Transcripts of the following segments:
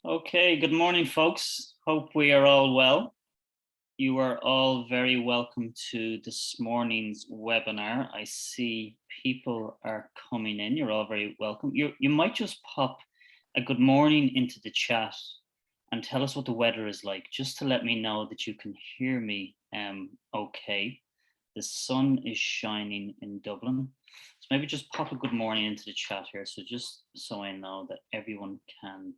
Okay, good morning, folks. Hope we are all well. You are all very welcome to this morning's webinar. I see people are coming in. You're all very welcome. You might just pop a good morning into the chat and tell us what the weather is like, just to let me know that you can hear me okay. The sun is shining in Dublin. So maybe just pop a good morning into the chat here. So just so I know that everyone can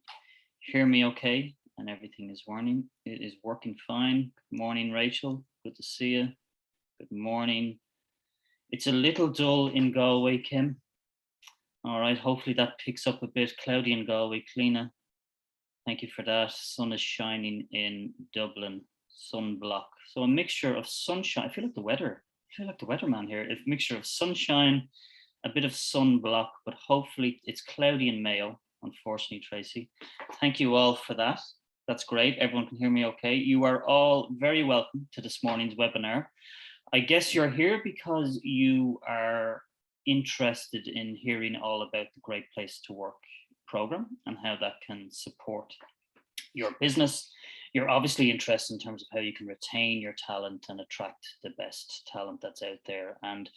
hear me okay and everything is working. It is working fine. Good morning, Rachel. Good to see you. Good morning. It's a little dull in Galway, Kim. All right, hopefully that picks up a bit. Cloudy in Galway, Cleena. Thank you for that. Sun is shining in Dublin. Sunblock. So a mixture of sunshine. I feel like the weatherman here. A mixture of sunshine, a bit of sunblock, but hopefully it's cloudy in Mayo, unfortunately, Tracy. Thank you all for that. That's great. Everyone can hear me okay. You are all very welcome to this morning's webinar. I guess you're here because you are interested in hearing all about the Great Place to Work program and how that can support your business. You're obviously interested in terms of how you can retain your talent and attract the best talent that's out there. And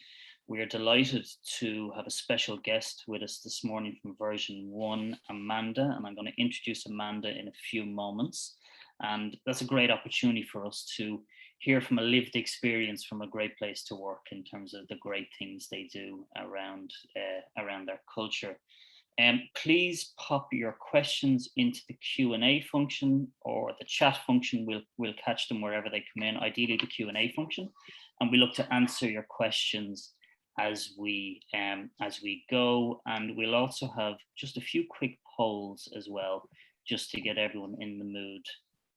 we're delighted to have a special guest with us this morning from version 1, Amanda, and I'm going to introduce Amanda in a few moments. And that's a great opportunity for us to hear from a lived experience from a Great Place to Work in terms of the great things they do around their culture. Please pop your questions into the Q&A function or the chat function. We'll catch them wherever they come in, ideally the Q&A function, and we look to answer your questions as we go. And we'll also have just a few quick polls as well, just to get everyone in the mood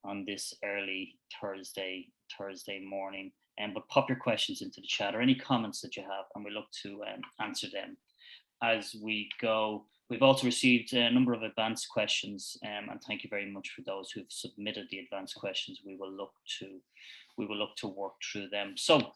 on this early Thursday morning. But pop your questions into the chat or any comments that you have, and we look to answer them as we go. We've also received a number of advanced questions, and thank you very much for those who've submitted the advanced questions. We will look to work through them. So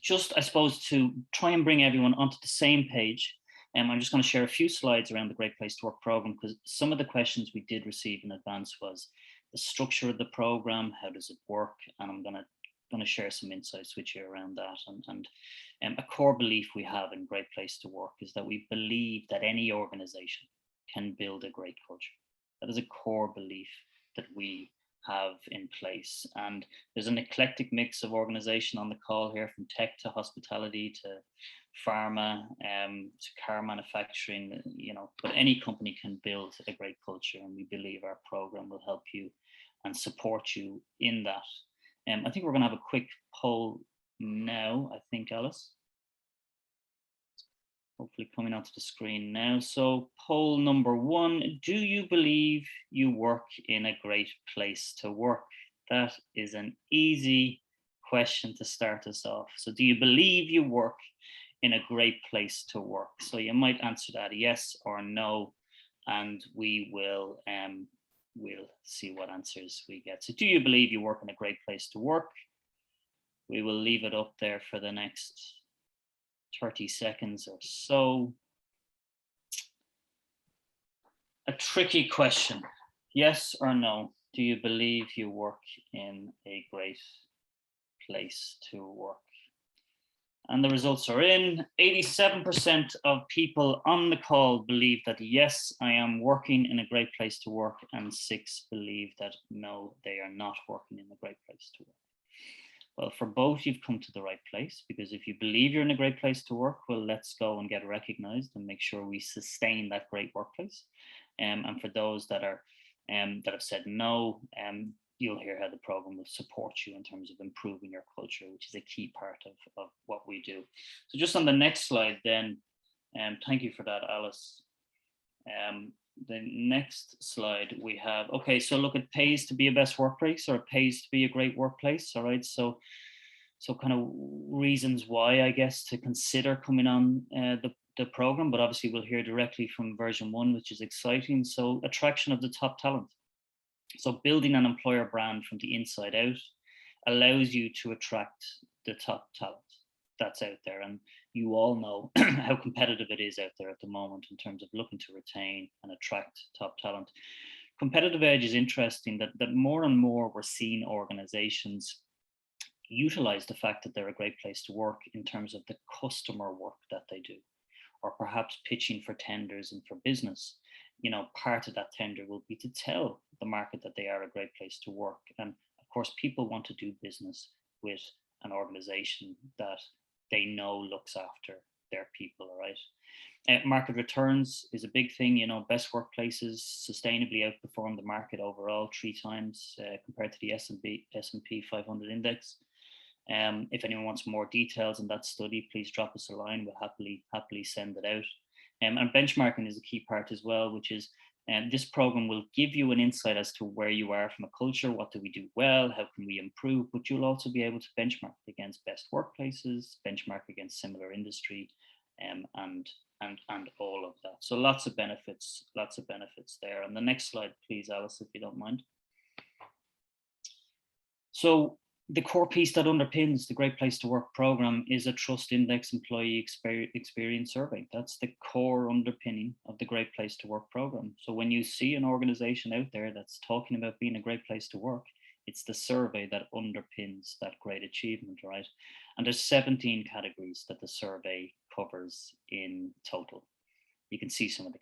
just, I suppose, to try and bring everyone onto the same page, I'm just going to share a few slides around the Great Place to Work program, because some of the questions we did receive in advance was the structure of the program, how does it work, and I'm going to share some insights with you around that. And a core belief we have in Great Place to Work is that we believe that any organization can build a great culture. That is a core belief that we have in place. And there's an eclectic mix of organization on the call here, from tech to hospitality to pharma, to car manufacturing, but any company can build a great culture, and we believe our program will help you and support you in that. I think we're going to have a quick poll now, I think, Alice. Hopefully coming onto the screen now. So poll number 1, do you believe you work in a great place to work? That is an easy question to start us off. So do you believe you work in a great place to work? So you might answer that yes or no, and we will we'll see what answers we get. So do you believe you work in a great place to work? We will leave it up there for the next 30 seconds or so. A tricky question. Yes or no? Do you believe you work in a great place to work? And the results are in. 87% of people on the call believe that yes, I am working in a great place to work, and 6 believe that no, they are not working in a great place to work. Well, for both, you've come to the right place, because if you believe you're in a great place to work, well, let's go and get recognized and make sure we sustain that great workplace. And for those that have said no, you'll hear how the program will support you in terms of improving your culture, which is a key part of what we do. So just on the next slide then, thank you for that, Alice. The next slide we have, okay, so look, it pays to be a best workplace, or it pays to be a great workplace. All right, so kind of reasons why, I guess, to consider coming on the program, but obviously we'll hear directly from version 1, which is exciting. So attraction of the top talent. So building an employer brand from the inside out allows you to attract the top talent that's out there. And you all know how competitive it is out there at the moment in terms of looking to retain and attract top talent. competitive edge is interesting that more and more we're seeing organizations utilize the fact that they're a great place to work in terms of the customer work that they do, or perhaps pitching for tenders and for business. Part of that tender will be to tell the market that they are a great place to work. And of course, people want to do business with an organization that they know looks after their people, all right? Market returns is a big thing. Best workplaces sustainably outperform the market overall 3 times compared to the S&P 500 index. If anyone wants more details on that study, please drop us a line. We'll happily send it out. And benchmarking is a key part as well, which is this program will give you an insight as to where you are from a culture. What do we do well? How can we improve? But you'll also be able to benchmark against best workplaces, benchmark against similar industry, and all of that. So lots of benefits there. And the next slide, please, Alice, if you don't mind. So the core piece that underpins the Great Place to Work program is a Trust Index employee experience survey. That's the core underpinning of the Great Place to Work program. So when you see an organization out there that's talking about being a great place to work, it's the survey that underpins that great achievement, right? And there's 17 categories that the survey covers in total. You can see some of the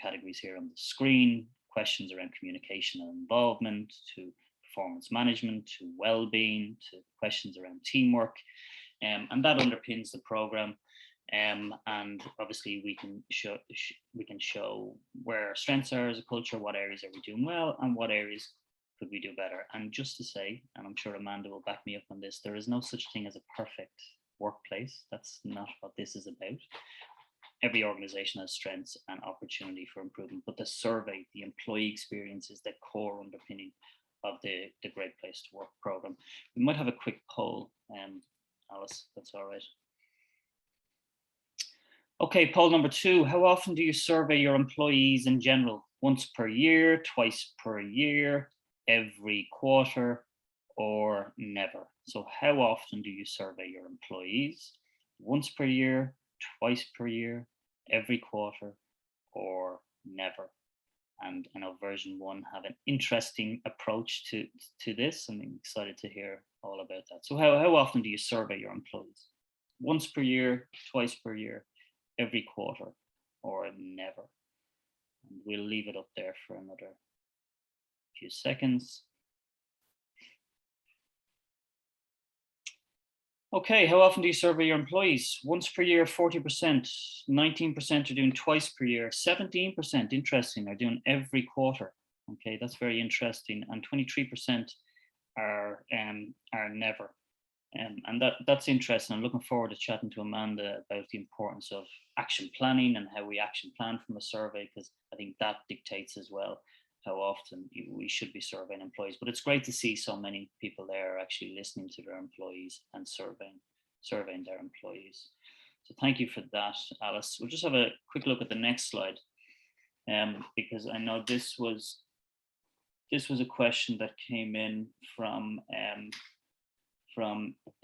categories here on the screen. Questions around communication and involvement, to performance management, to well-being, to questions around teamwork, and that underpins the program. And obviously we can show where our strengths are as a culture, what areas are we doing well, and what areas could we do better. And just to say, and I'm sure Amanda will back me up on this, there is no such thing as a perfect workplace. That's not what this is about. Every organization has strengths and opportunity for improvement, but the survey, the employee experience, is the core underpinning of the Great Place to Work program. We might have a quick poll, Alice, that's all right. Okay, poll number 2. How often do you survey your employees in general? Once per year, twice per year, every quarter, or never? So how often do you survey your employees? Once per year, twice per year, every quarter, or never? And I know version 1 have an interesting approach to this. I'm excited to hear all about that. So how often do you survey your employees? Once per year, twice per year, every quarter, or never? And we'll leave it up there for another few seconds. Okay, how often do you survey your employees? Once per year, 40%, 19% are doing twice per year, 17%, interesting, are doing every quarter. Okay, that's very interesting. And 23% are never. And that's interesting. I'm looking forward to chatting to Amanda about the importance of action planning and how we action plan from a survey, because I think that dictates as well how often we should be surveying employees. But it's great to see so many people there actually listening to their employees and surveying their employees. So thank you for that, Alice. We'll just have a quick look at the next slide, because I know this was a question that came in from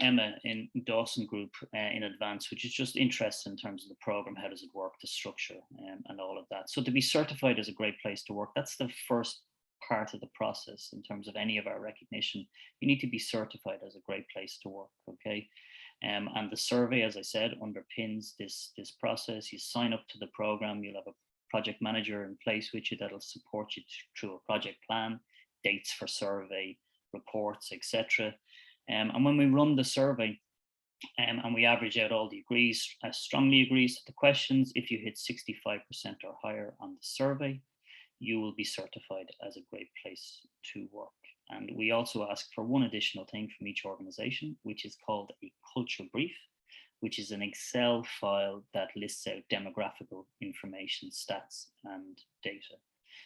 Emma in Dawson Group in advance, which is just interesting in terms of the program. How does it work, the structure, and all of that. So to be certified as a great place to work, that's the first part of the process in terms of any of our recognition. You need to be certified as a great place to work, okay? And the survey, as I said, underpins this process. You sign up to the program, you'll have a project manager in place with you that'll support you through a project plan, dates for survey, reports, etc. And when we run the survey and we average out all the agrees, strongly agrees to the questions, if you hit 65% or higher on the survey, you will be certified as a great place to work. And we also ask for one additional thing from each organization, which is called a culture brief, which is an Excel file that lists out demographical information, stats, and data.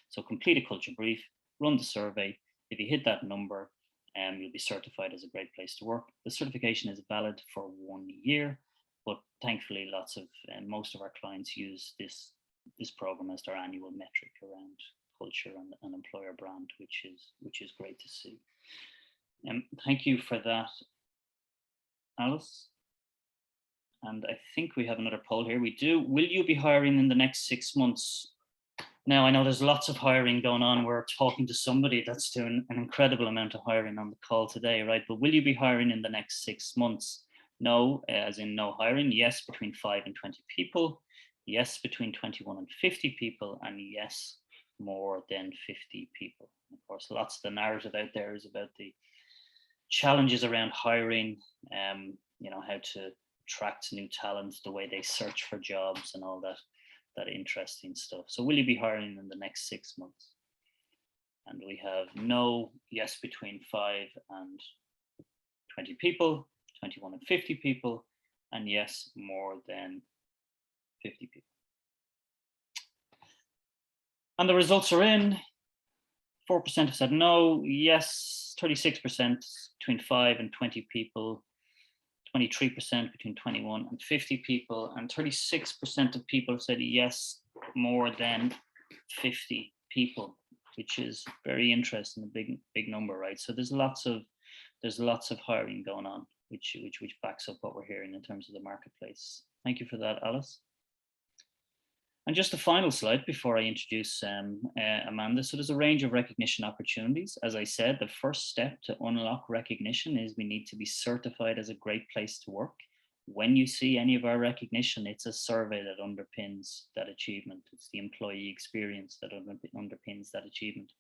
So complete a culture brief, run the survey. If you hit that number, you'll be certified as a great place to work. The certification is valid for 1 year, but thankfully most of our clients use this program as their annual metric around culture and employer brand, which is great to see. Thank you for that, Alice. And I think we have another poll here. We do. Will you be hiring in the next 6 months? Now, I know there's lots of hiring going on. We're talking to somebody that's doing an incredible amount of hiring on the call today, right? But will you be hiring in the next 6 months? No, as in no hiring. Yes, between 5 and 20 people. Yes, between 21 and 50 people. And yes, more than 50 people. Of course, lots of the narrative out there is about the challenges around hiring, how to attract new talent, the way they search for jobs and all that interesting stuff. So will you be hiring in the next 6 months? And we have no, yes, between 5 and 20 people, 21 and 50 people, and yes, more than 50 people. And the results are in. 4% have said no, yes, 36% between 5 and 20 people, 23% between 21 and 50 people, and 36% of people have said yes, more than 50 people, which is very interesting, a big number, right? So there's lots of hiring going on, which backs up what we're hearing in terms of the marketplace. Thank you for that, Alice. And just the final slide before I introduce Amanda. So there's a range of recognition opportunities. As I said, the first step to unlock recognition is we need to be certified as a great place to work. When you see any of our recognition, it's a survey that underpins that achievement. It's the employee experience that underpins that achievement.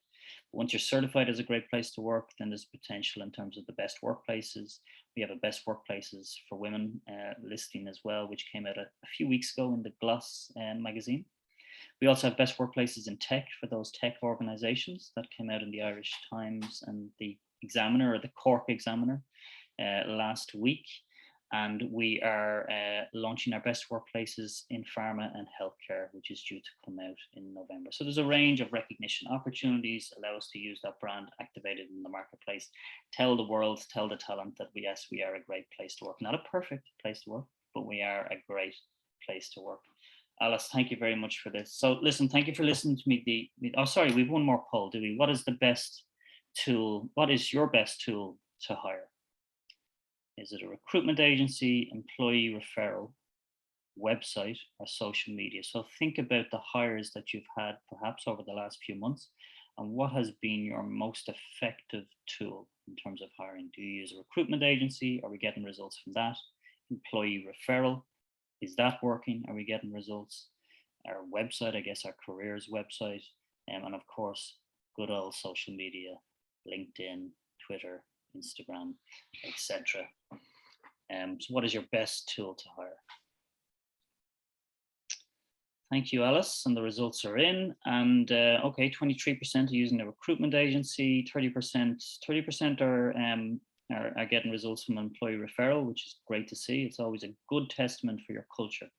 Once you're certified as a great place to work, then there's potential in terms of the best workplaces. We have a best workplaces for women listing as well, which came out a few weeks ago in the GLOS magazine. We also have best workplaces in tech for those tech organizations that came out in the Irish Times and the Examiner, or the Cork Examiner, last week. And we are launching our best workplaces in pharma and healthcare, which is due to come out in November. So there's a range of recognition opportunities, allow us to use that brand, activate it in the marketplace, tell the world, tell the talent that we are a great place to work. Not a perfect place to work, but we are a great place to work. Alice, thank you very much for this. So listen, thank you for listening to me. Oh, sorry, we have one more poll, do we? What is the best tool? What is your best tool to hire? Is it a recruitment agency, employee referral, website, or social media? So think about the hires that you've had perhaps over the last few months, and what has been your most effective tool in terms of hiring? Do you use a recruitment agency? Are we getting results from that? Employee referral, is that working? Are we getting results? Our website, I guess our careers website, and of course, good old social media, LinkedIn, Twitter, Instagram, etc. So what is your best tool to hire? Thank you, Alice. And the results are in. And okay, 23% are using a recruitment agency, 30% are getting results from employee referral, which is great to see. It's always a good testament for your culture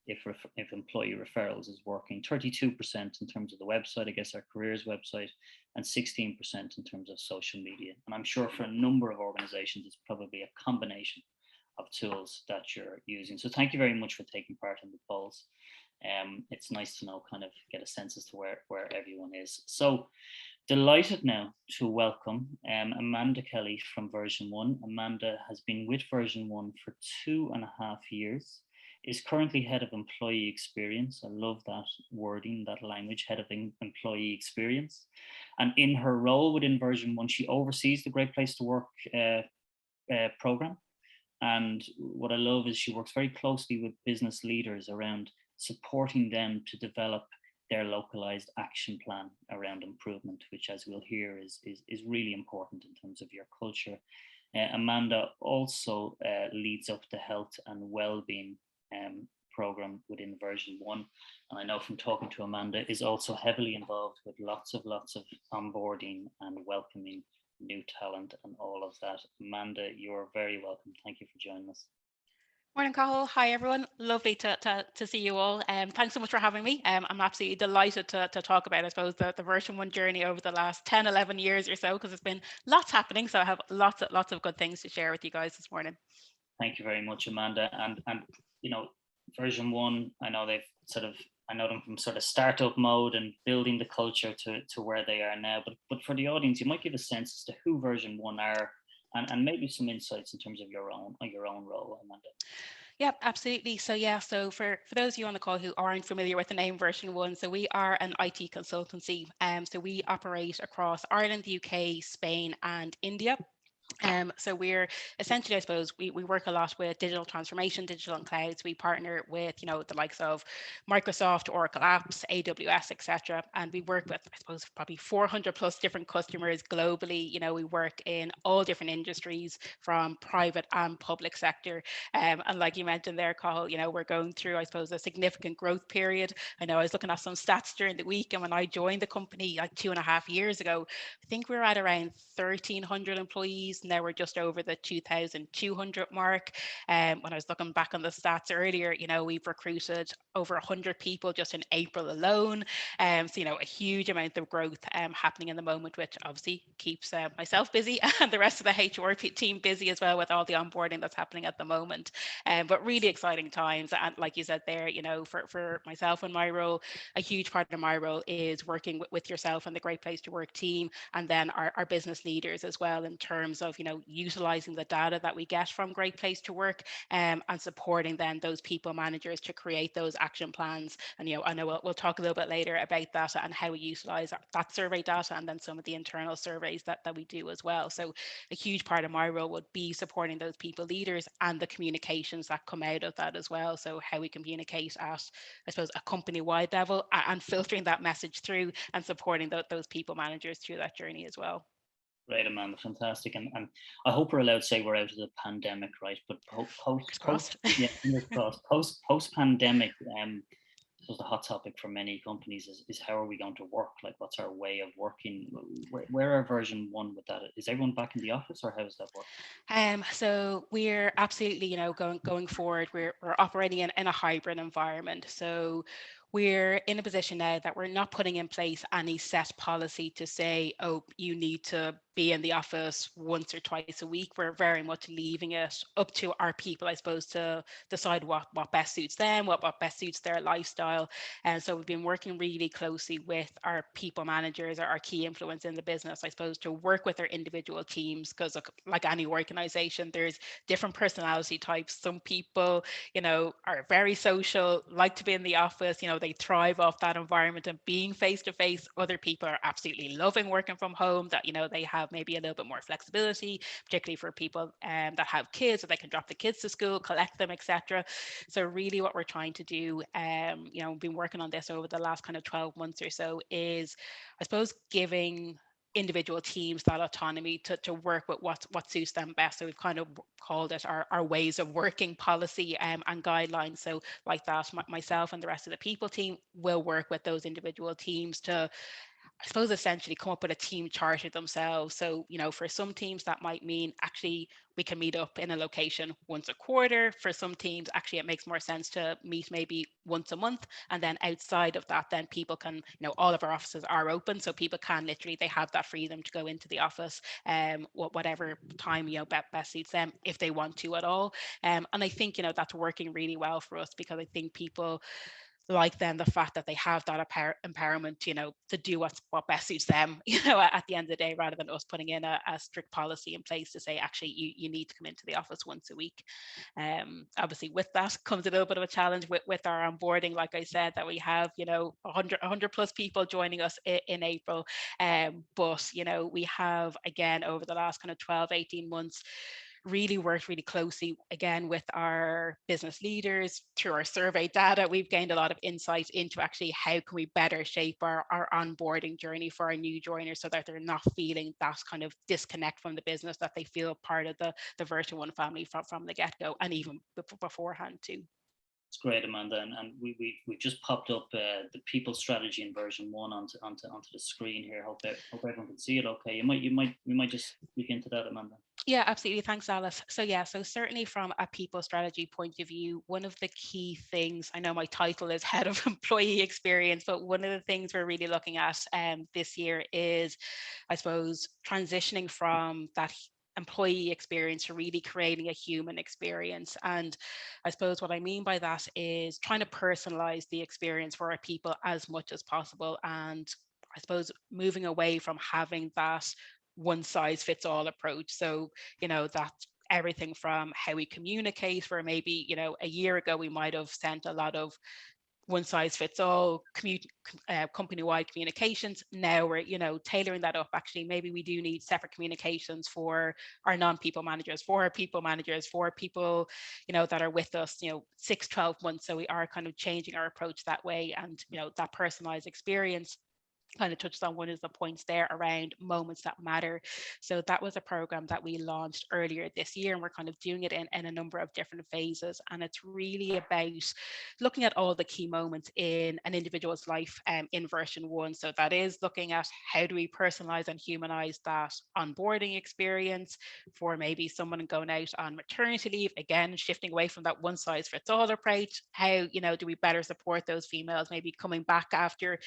if employee referrals is working. 32% in terms of the website, I guess our careers website, and 16% in terms of social media. And I'm sure for a number of organizations, it's probably a combination of tools that you're using. So thank you very much for taking part in the polls. It's nice to know, kind of get a sense as to where everyone is. So delighted now to welcome Amanda Kelly from version1. Amanda has been with version1 for 2.5 years, is currently head of employee experience. I love that wording, that language, head of employee experience. And in her role within version1, she oversees the Great Place to Work program. And what I love is she works very closely with business leaders around supporting them to develop their localized action plan around improvement, which, as we'll hear, is really important in terms of your culture. Amanda also leads up the health and well-being program within version1. And I know from talking to Amanda, is also heavily involved with lots of onboarding and welcoming new talent and all of that. Amanda, you're very welcome. Thank you for joining us. Morning, Cathal. Hi, everyone. Lovely to see you all. Thanks so much for having me. I'm absolutely delighted to talk about, I suppose, the version1 journey over the last 10, 11 years or so, because there's been lots happening. So I have lots of good things to share with you guys this morning. Thank you very much, Amanda. And you know, version1, I know them from sort of startup mode and building the culture to where they are now. But for the audience, you might give a sense as to who version1 are, and maybe some insights in terms of your own role, Amanda. Yep, absolutely. So yeah, so for those of you on the call who aren't familiar with the name Version One, so we are an IT consultancy. So we operate across Ireland, the UK, Spain, and India. So we're essentially, I suppose, we work a lot with digital transformation, digital and clouds. We partner with, the likes of Microsoft, Oracle Apps, AWS, etc. And we work with, I suppose, probably 400 plus different customers globally. We work in all different industries from private and public sector. And like you mentioned there, Cathal, we're going through, I suppose, a significant growth period. I know I was looking at some stats during the week, and when I joined the company like 2.5 years ago, I think we're at around 1,300 employees. Now we're just over the 2,200 mark. When I was looking back on the stats earlier, we've recruited over 100 people just in April alone. So, a huge amount of growth happening in the moment, which obviously keeps myself busy and the rest of the HR team busy as well with all the onboarding that's happening at the moment. But really exciting times. And like you said there, for myself and my role, a huge part of my role is working with yourself and the Great Place to Work team, and then our business leaders as well, in terms of utilizing the data that we get from Great Place to Work, and supporting then those people managers to create those action plans. And I know we'll talk a little bit later about that and how we utilize that survey data, and then some of the internal surveys that we do as well. So a huge part of my role would be supporting those people leaders and the communications that come out of that as well. So how we communicate at, I suppose, a company-wide level, and filtering that message through and supporting those people managers through that journey as well. Great, Amanda, fantastic, and I hope we're allowed to say we're out of the pandemic, right? But Fingers crossed. yeah, fingers crossed. Post pandemic, so the hot topic for many companies is how are we going to work? Like, what's our way of working? Where are version one with that? Is everyone back in the office, or how does that work? So we're absolutely, going forward, we're operating in a hybrid environment. So we're in a position now that we're not putting in place any set policy to say, oh, you need to be in the office once or twice a week. We're very much leaving it up to our people, I suppose, to decide what best suits them, what best suits their lifestyle. And so we've been working really closely with our people managers, our key influence in the business, I suppose, to work with our individual teams, because like any organization, there's different personality types. Some people, are very social, like to be in the office, they thrive off that environment and being face to face. Other people are absolutely loving working from home, that, they have maybe a little bit more flexibility, particularly for people that have kids, so they can drop the kids to school, collect them, etc. So really what we're trying to do, we've been working on this over the last kind of 12 months or so, is, I suppose, giving individual teams that autonomy to work with what suits them best. So we've kind of called it our ways of working policy, and guidelines. So like that, myself and the rest of the people team will work with those individual teams to, I suppose, essentially come up with a team charter themselves. So, for some teams that might mean actually we can meet up in a location once a quarter. For some teams, actually, it makes more sense to meet maybe once a month. And then outside of that, then people can, all of our offices are open. So people can literally, they have that freedom to go into the office, whatever time, best suits them, if they want to at all. And I think, that's working really well for us, because I think people like then the fact that they have that empowerment, to do what best suits them, at the end of the day, rather than us putting in a strict policy in place to say, actually, you need to come into the office once a week. Obviously, with that comes a little bit of a challenge with our onboarding. Like I said, that we have, 100 plus people joining us in April. But, we have, again, over the last kind of 12, 18 months, really worked really closely again with our business leaders. Through our survey data, we've gained a lot of insight into actually how can we better shape our onboarding journey for our new joiners, so that they're not feeling that kind of disconnect from the business, that they feel part of the Version One family from the get-go, and even beforehand too. It's great, Amanda, and we've just popped up the people strategy in version one onto the screen here. Hope everyone can see it. Okay, we might just look into that, Amanda. Yeah, absolutely. Thanks, Alice. So yeah, so certainly from a people strategy point of view, one of the key things, I know my title is Head of Employee Experience, but one of the things we're really looking at this year is, I suppose, transitioning from that employee experience to really creating a human experience. And I suppose what I mean by that is trying to personalize the experience for our people as much as possible. And I suppose moving away from having that one size fits all approach. So, that everything from how we communicate, where maybe, a year ago we might have sent a lot of one size fits all company-wide communications. Now we're tailoring that up. Actually, maybe we do need separate communications for our non-people managers, for our people managers, for people that are with us 6-12 months. So we are kind of changing our approach that way, and that personalized experience kind of touched on one of the points there around moments that matter. So that was a program that we launched earlier this year, and we're kind of doing it in a number of different phases. And it's really about looking at all the key moments in an individual's life in version 1. So that is looking at how do we personalize and humanize that onboarding experience for maybe someone going out on maternity leave, again, shifting away from that one size fits all approach. How, do we better support those females maybe coming back after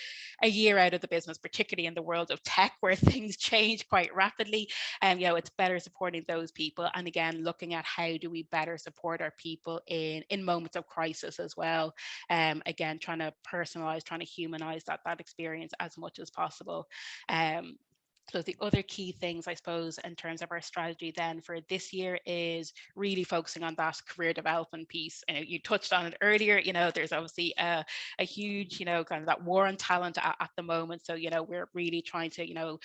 a year out of the business, particularly in the world of tech where things change quite rapidly. And it's better supporting those people. And again, looking at how do we better support our people in moments of crisis as well. Again, trying to personalize, trying to humanize that experience as much as possible. So the other key things, I suppose, in terms of our strategy then for this year is really focusing on that career development piece. And you touched on it earlier, there's obviously a huge, kind of that war on talent at the moment. So, we're really trying to,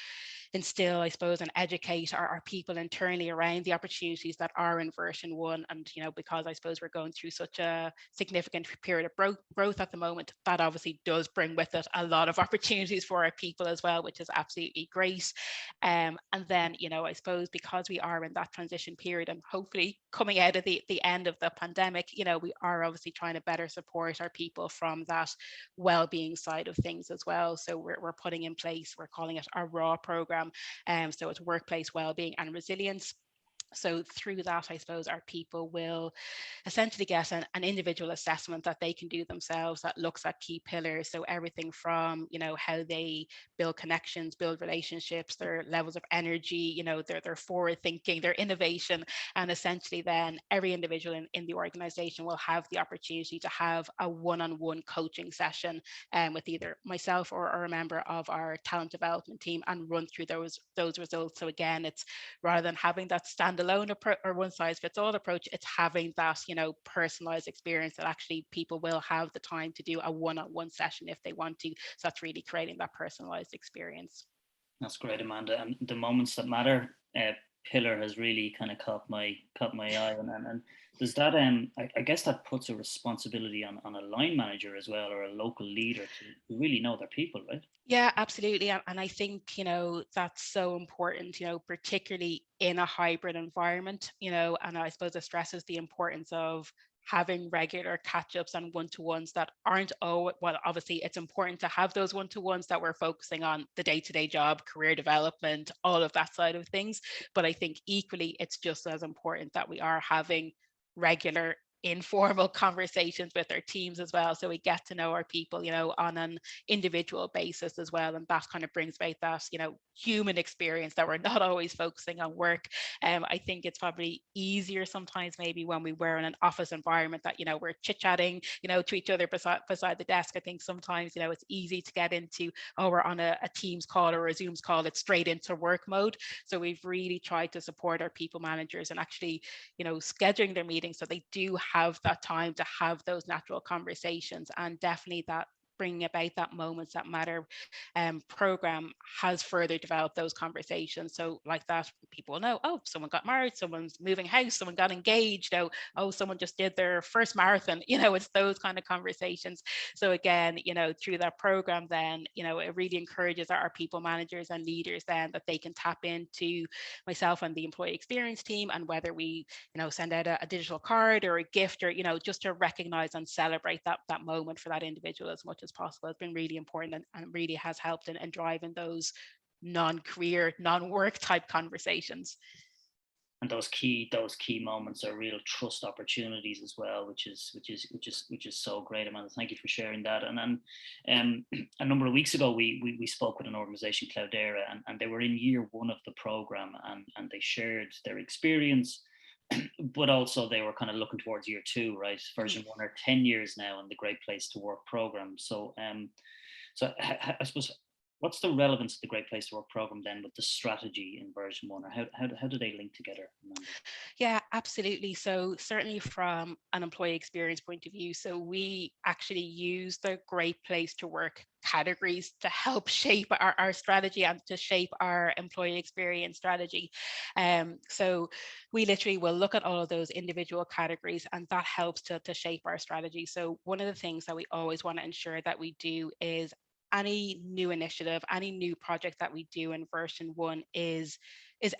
instill, I suppose, and educate our people internally around the opportunities that are in version 1. And, because I suppose we're going through such a significant period of growth at the moment, that obviously does bring with it a lot of opportunities for our people as well, which is absolutely great. And then, I suppose because we are in that transition period and hopefully coming out of the end of the pandemic, we are obviously trying to better support our people from that well-being side of things as well. So we're putting in place, we're calling it our RAW program. So it's workplace well-being and resilience. So through that, I suppose our people will essentially get an individual assessment that they can do themselves that looks at key pillars. So everything from, how they build connections, build relationships, their levels of energy, their forward thinking, their innovation. And essentially then every individual in the organization will have the opportunity to have a one-on-one coaching session with either myself or a member of our talent development team and run through those results. So again, it's rather than having that standalone or one size fits all approach, it's having that, personalized experience that actually people will have the time to do a one-on-one session if they want to. So that's really creating that personalized experience. That's great, Amanda. And the moments that matter pillar has really kind of caught my eye, and does that I guess that puts a responsibility on a line manager as well, or a local leader to really know their people, right? Yeah, absolutely. And I think, that's so important, particularly in a hybrid environment, and I suppose it stresses the importance of having regular catch-ups and one-to-ones that aren't, well, obviously it's important to have those one-to-ones that we're focusing on the day-to-day job, career development, all of that side of things. But I think equally, it's just as important that we are having regular informal conversations with our teams as well, so we get to know our people on an individual basis as well, and that kind of brings about that human experience that we're not always focusing on work. I think it's probably easier sometimes maybe when we were in an office environment that we're chit-chatting to each other beside the desk. I think sometimes it's easy to get into, oh, we're on a Teams call or a Zooms call, it's straight into work mode. So we've really tried to support our people managers and actually scheduling their meetings so they do have that time to have those natural conversations. And definitely that bringing about that moments that matter program has further developed those conversations. So like that, people know, oh, someone got married, someone's moving house, someone got engaged, oh, someone just did their first marathon. It's those kind of conversations. So again, through that program, then it really encourages our people managers and leaders then that they can tap into myself and the employee experience team, and whether we send out a digital card or a gift, or just to recognize and celebrate that moment for that individual as much as possible, has been really important, and really has helped in driving those non-career, non-work type conversations. And those key moments are real trust opportunities as well, which is so great, Amanda. Thank you for sharing that. And then a number of weeks ago we spoke with an organization, Cloudera, and they were in year 1 of the program, and they shared their experience, but also they were kind of looking towards year 2, right? Version 1 are 10 years now in the Great Place to Work program. So so I suppose, What's the relevance of the Great Place to Work program then with the strategy in version one, or how do they link together, Amanda? Yeah, absolutely. So certainly from an employee experience point of view, so we actually use the Great Place to Work categories to help shape our strategy and to shape our employee experience strategy. So we literally will look at all of those individual categories, and that helps to shape our strategy. So one of the things that we always want to ensure that we do is any new initiative, any new project that we do in version one is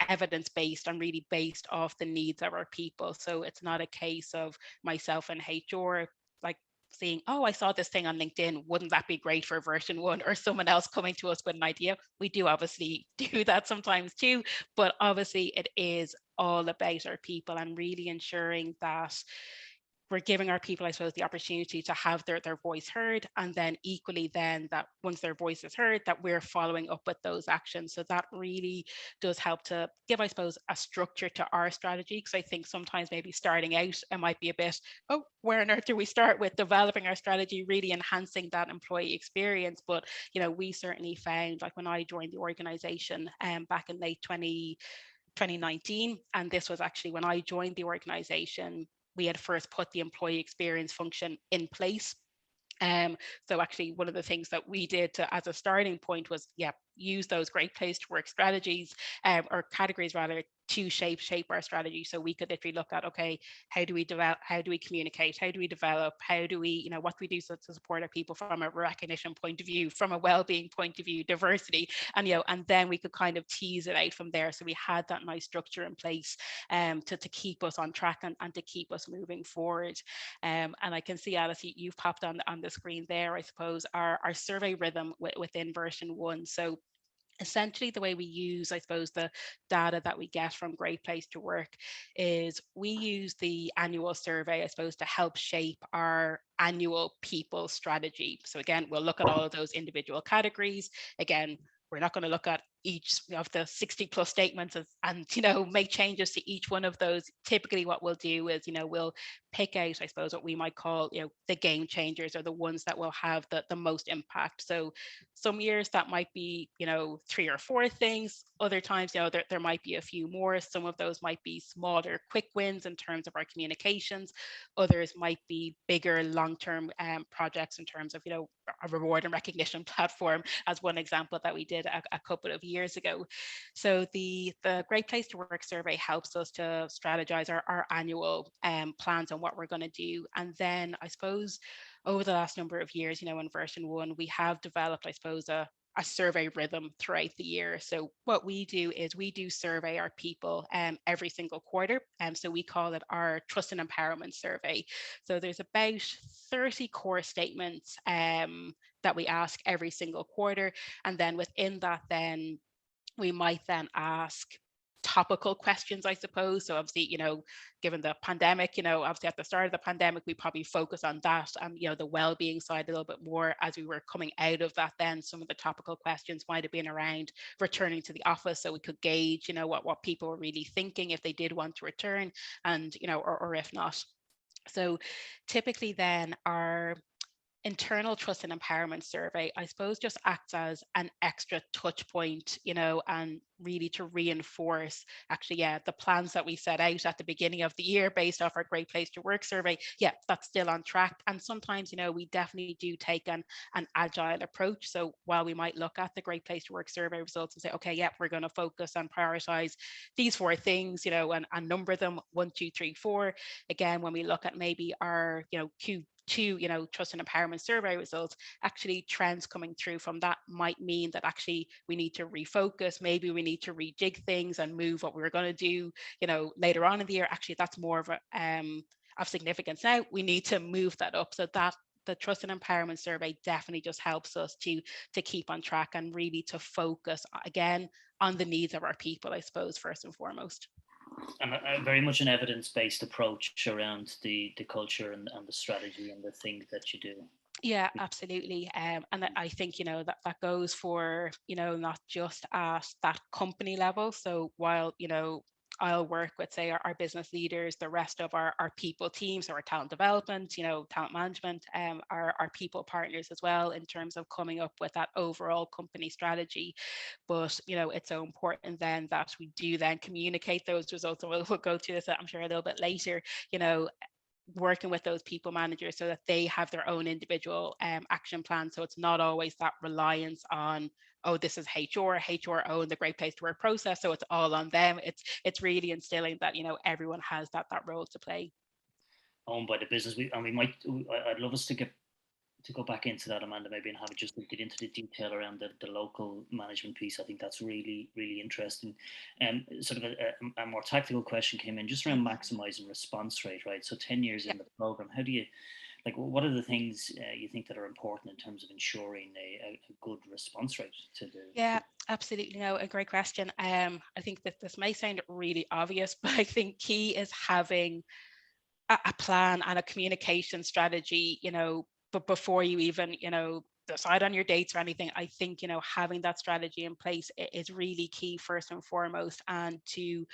evidence based and really based off the needs of our people. So it's not a case of myself and HR like seeing, oh, I saw this thing on LinkedIn, wouldn't that be great for version one? Or someone else coming to us with an idea. We do obviously do that sometimes too, but obviously it is all about our people and really ensuring that we're giving our people, I suppose, the opportunity to have their voice heard. And then equally then that once their voice is heard, that we're following up with those actions. So that really does help to give, I suppose, a structure to our strategy. Because I think sometimes maybe starting out, it might be a bit, oh, where on earth do we start with developing our strategy, really enhancing that employee experience? But, we certainly found, like when I joined the organization back in late 2019, and this was actually when I joined the organization, we had first put the employee experience function in place. Um, so actually one of the things that we did as a starting point was, use those Great Place to Work strategies, or categories rather, to shape our strategy. So we could literally look at, okay, how do we develop, how do we communicate, how do we develop, how do we, what do we do to support our people from a recognition point of view, from a well-being point of view, diversity, and then we could kind of tease it out from there. So we had that nice structure in place to keep us on track and to keep us moving forward. And I can see, Alice, you've popped on the screen there, I suppose, our survey rhythm within version one. So essentially the way we use, I suppose, the data that we get from Great Place to Work is we use the annual survey, I suppose, to help shape our annual people strategy. So again, we'll look at all of those individual categories. Again, we're not going to look at each of the 60 plus statements and make changes to each one of those. Typically what we'll do is we'll pick out, I suppose, what we might call the game changers, or the ones that will have the most impact. So some years that might be 3 or 4 things. Other times there might be a few more. Some of those might be smaller quick wins in terms of our communications. Others might be bigger long-term projects in terms of a reward and recognition platform, as one example that we did a couple of years ago. So the Great Place to Work survey helps us to strategize our annual plans on what we're going to do. And then I suppose over the last number of years, in version one, we have developed, I suppose, a survey rhythm throughout the year. So what we do is we do survey our people every single quarter. So we call it our trust and empowerment survey. So there's about 30 core statements that we ask every single quarter. And then within that, then we might then ask topical questions, I suppose. So obviously, given the pandemic, obviously at the start of the pandemic, we probably focus on that and, the well-being side a little bit more. As we were coming out of that, then some of the topical questions might have been around returning to the office, so we could gauge, what people were really thinking if they did want to return, and, or if not. So typically then our internal trust and empowerment survey, I suppose, just acts as an extra touch point, and really to reinforce actually, the plans that we set out at the beginning of the year based off our Great Place to Work survey. That's still on track. And sometimes, we definitely do take an agile approach. So while we might look at the Great Place to Work survey results and say, okay, we're going to focus and prioritize these 4 things, and number them 1, 2, 3, 4. Again, when we look at maybe our, Q2, trust and empowerment survey results, actually trends coming through from that might mean that actually we need to refocus. Maybe we need to rejig things and move what we were going to do, later on in the year. Actually, that's more of of significance now. We need to move that up. So that the trust and empowerment survey definitely just helps us to keep on track and really to focus again on the needs of our people, I suppose, first and foremost. And very much an evidence-based approach around the culture and the strategy and the things that you do. Yeah, absolutely. And I think, that goes for, not just at that company level. So while, I'll work with, say, our business leaders, the rest of our people teams, so our talent development, talent management, our people partners as well, in terms of coming up with that overall company strategy. But it's so important then that we do then communicate those results, and we'll go to this, I'm sure, a little bit later. Working with those people managers so that they have their own individual action plan. So it's not always that reliance on, oh, this is HR own the Great Place to Work process, so it's all on them. It's really instilling that everyone has that role to play. Owned by the business. I'd love us to go back into that, Amanda, maybe, and have it just get into the detail around the local management piece. I think that's really, really interesting. And sort of a more tactical question came in just around maximizing response rate, right? So 10 years in the program, how do you, what are the things you think that are important in terms of ensuring a good response rate to the? Yeah, absolutely. No, a great question. I think that this may sound really obvious, but I think key is having a plan and a communication strategy, but before you even, decide on your dates or anything. I think, having that strategy in place is really key, first and foremost. And to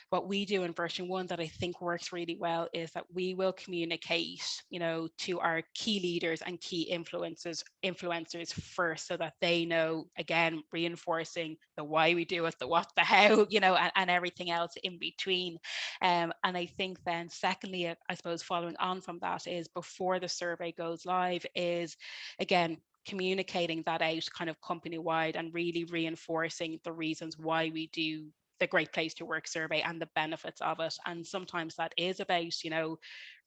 what we do in version 1 that I think works really well is that we will communicate, to our key leaders and key influencers first, so that they know, again, reinforcing the why we do it, the what, the how, and everything else in between. And I think then secondly, I suppose following on from that, is before the survey goes live, is again communicating that out kind of company wide, and really reinforcing the reasons why we do the Great Place to Work survey and the benefits of it. And sometimes that is about,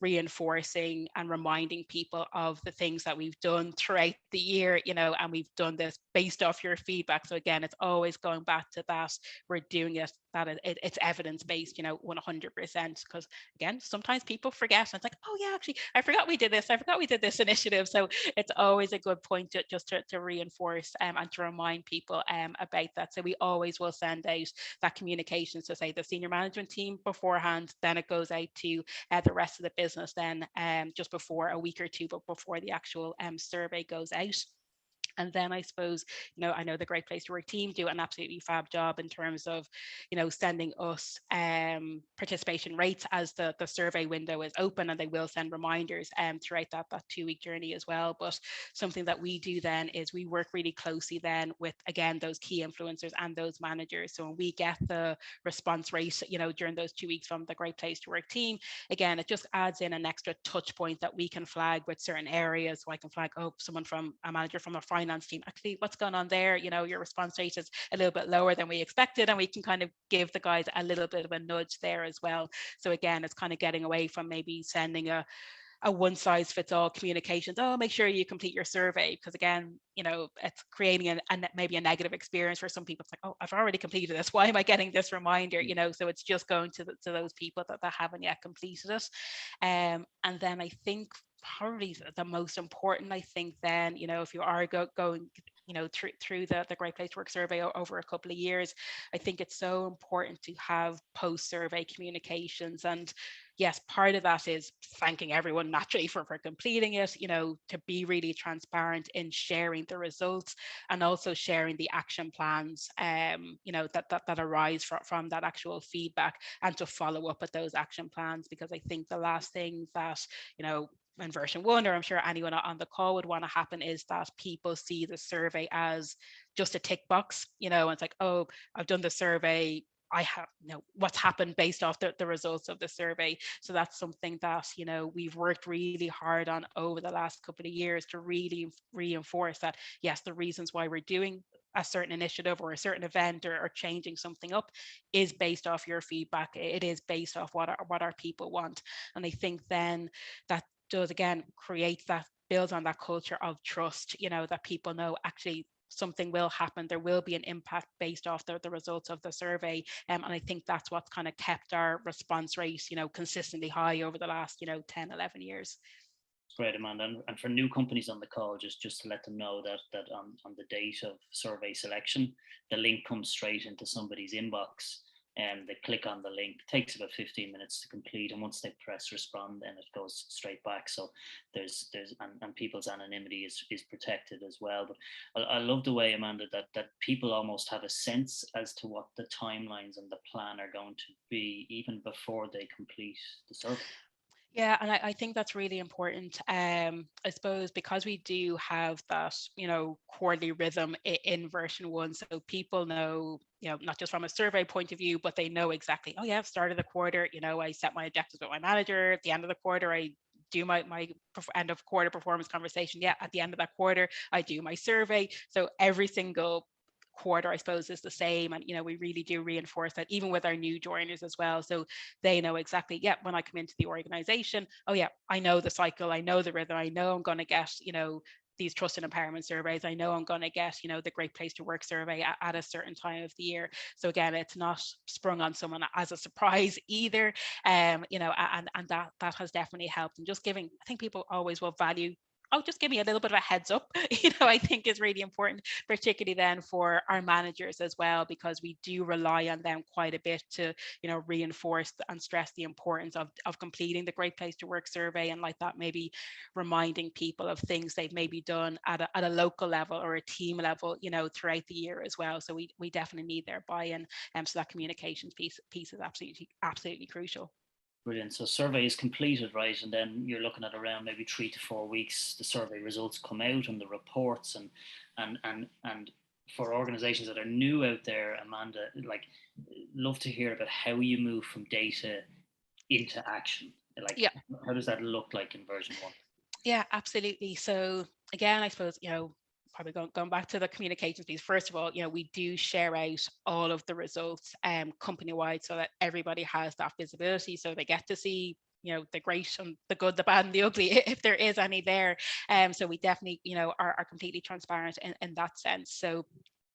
reinforcing and reminding people of the things that we've done throughout the year, and we've done this based off your feedback. So again, it's always going back to that. We're doing it, that it's evidence-based, 100%. Because again, sometimes people forget, and it's like, oh yeah, actually, I forgot we did this initiative. So it's always a good point to reinforce and to remind people about that. So we always will send out that communication to, say, the senior management team beforehand, then it goes out to the rest of the business then just before, a week or two but before the actual survey goes out. And then I suppose, I know the Great Place to Work team do an absolutely fab job in terms of, sending us participation rates as the survey window is open, and they will send reminders throughout that 2-week journey as well. But something that we do then is we work really closely then with, again, those key influencers and those managers. So when we get the response rate, during those 2 weeks from the Great Place to Work team, again, it just adds in an extra touch point that we can flag with certain areas. So I can flag, oh, someone from a manager from a finance team, actually, what's going on there? Your response rate is a little bit lower than we expected, and we can kind of give the guys a little bit of a nudge there as well. So again, it's kind of getting away from maybe sending a one size fits all communications. Oh, make sure you complete your survey, because again, it's creating maybe a negative experience for some people. It's like, oh, I've already completed this. Why am I getting this reminder? So it's just going to those people that haven't yet completed it. And then I think probably the most important, I think then, if you are going through the Great Place to Work survey over a couple of years, I think it's so important to have post-survey communications. And yes, part of that is thanking everyone naturally for completing it, to be really transparent in sharing the results, and also sharing the action plans, that arise from that actual feedback, and to follow up with those action plans. Because I think the last thing that, in version 1, or I'm sure anyone on the call would want to happen, is that people see the survey as just a tick box, and it's like, oh, I've done the survey, I have, what's happened based off the results of the survey. So that's something that, we've worked really hard on over the last couple of years, to really reinforce that, yes, the reasons why we're doing a certain initiative or a certain event, or changing something up, is based off your feedback. It is based off what our people want. And I think then that does, again, create that, builds on that culture of trust, that people know actually something will happen, there will be an impact based off the results of the survey. And I think that's what's kind of kept our response rate, consistently high over the last, 10, 11 years. Great, Amanda. And for new companies on the call, just to let them know that on the date of survey selection, the link comes straight into somebody's inbox and they click on the link. It takes about 15 minutes to complete, and once they press respond, then it goes straight back. So and people's anonymity is protected as well. But I love the way, Amanda, that people almost have a sense as to what the timelines and the plan are going to be even before they complete the survey. Yeah, and I think that's really important. I suppose because we do have that, quarterly rhythm in version one, so people know, not just from a survey point of view, but they know exactly, oh yeah, start of the quarter, I set my objectives with my manager. At the end of the quarter, I do my end of quarter performance conversation. Yeah, at the end of that quarter, I do my survey. So every single quarter, I suppose, is the same. And, we really do reinforce that even with our new joiners as well. So they know exactly, yeah, when I come into the organization, oh yeah, I know the cycle, I know the rhythm, I know I'm going to get, these trust and empowerment surveys. I know I'm going to get, the great place to work survey at a certain time of the year. So again, it's not sprung on someone as a surprise either. And that has definitely helped. And just giving, I think people always will value, oh, just give me a little bit of a heads up, I think is really important, particularly then for our managers as well, because we do rely on them quite a bit to, reinforce and stress the importance of completing the Great Place to Work survey, and like that, maybe reminding people of things they've maybe done at a local level or a team level, throughout the year as well. So we definitely need their buy-in. So that communications piece is absolutely crucial. Brilliant. So survey is completed, right? And then you're looking at around maybe 3 to 4 weeks. The survey results come out and the reports and for organizations that are new out there, Amanda, like love to hear about how you move from data into action. Like Yeah. how does that look like in version one? Yeah, absolutely. So again, I suppose, probably going back to the communications piece, first of all, we do share out all of the results company wide so that everybody has that visibility. So they get to see, the great and the good, the bad and the ugly, if there is any there. So we definitely, are completely transparent in that sense. So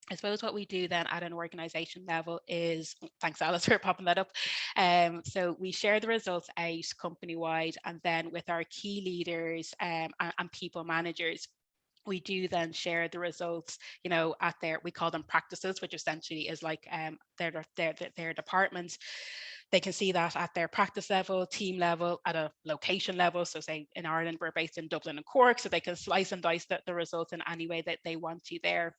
I suppose what we do then at an organization level is, thanks Alice for popping that up. So we share the results out company wide, and then with our key leaders and people managers, we do then share the results, at we call them practices, which essentially is like their departments. They can see that at their practice level, team level, at a location level. So say in Ireland, we're based in Dublin and Cork, so they can slice and dice the results in any way that they want to there.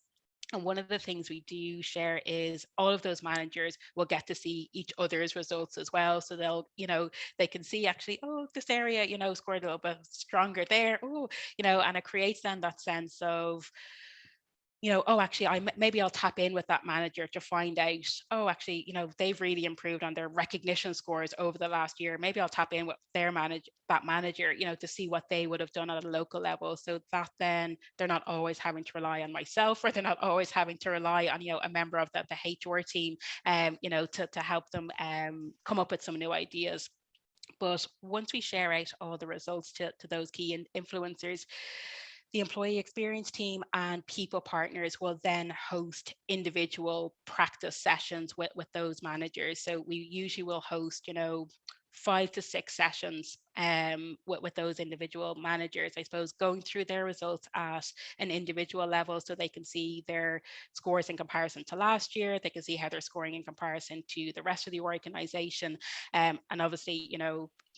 And one of the things we do share is all of those managers will get to see each other's results as well. So they'll, they can see actually, oh, this area, scored a little bit stronger there. Oh, and it creates then that sense of, oh, actually, maybe I'll tap in with that manager to find out, oh, actually, they've really improved on their recognition scores over the last year. Maybe I'll tap in with that manager, to see what they would have done at a local level. So that then they're not always having to rely on myself, or they're not always having to rely on, a member of the HR team, to help them come up with some new ideas. But once we share out all the results to those key influencers, the employee experience team and people partners will then host individual practice sessions with those managers. So we usually will host, 5 to 6 sessions with those individual managers, I suppose, going through their results at an individual level so they can see their scores in comparison to last year. They can see how they're scoring in comparison to the rest of the organization. And obviously,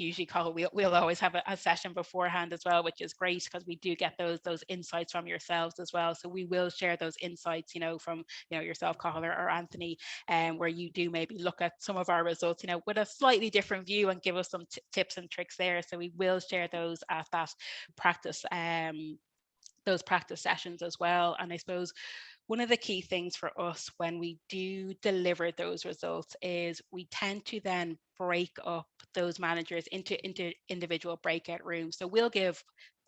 usually Cathal, we'll always have a session beforehand as well, which is great because we do get those insights from yourselves as well. So we will share those insights, from yourself, Cathal, or Anthony, where you do maybe look at some of our results, with a slightly different view and give us some tips and tricks there. So we will share those at that practice, those practice sessions as well. And I suppose one of the key things for us when we do deliver those results is we tend to then break up those managers into individual breakout rooms. So we'll give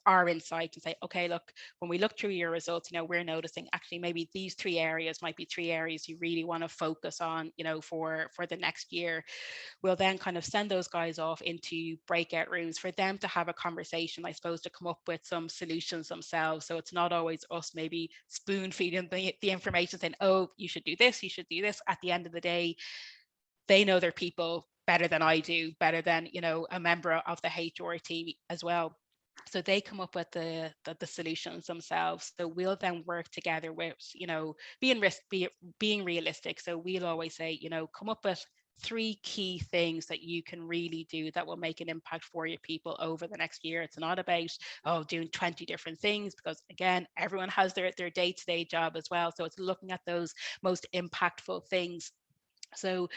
our insight and say, okay, look, when we look through your results, we're noticing actually maybe these 3 areas might be 3 areas you really want to focus on, for the next year. We'll then kind of send those guys off into breakout rooms for them to have a conversation, I suppose, to come up with some solutions themselves. So it's not always us maybe spoon feeding the information saying, oh, you should do this, you should do this. At the end of the day, they know their people better than I do, better than, a member of the HR team as well. So they come up with the solutions themselves. So we'll then work together with, being realistic. So we'll always say, come up with three key things that you can really do that will make an impact for your people over the next year. It's not about, oh, doing 20 different things, because again, everyone has their day-to-day job as well. So it's looking at those most impactful things. So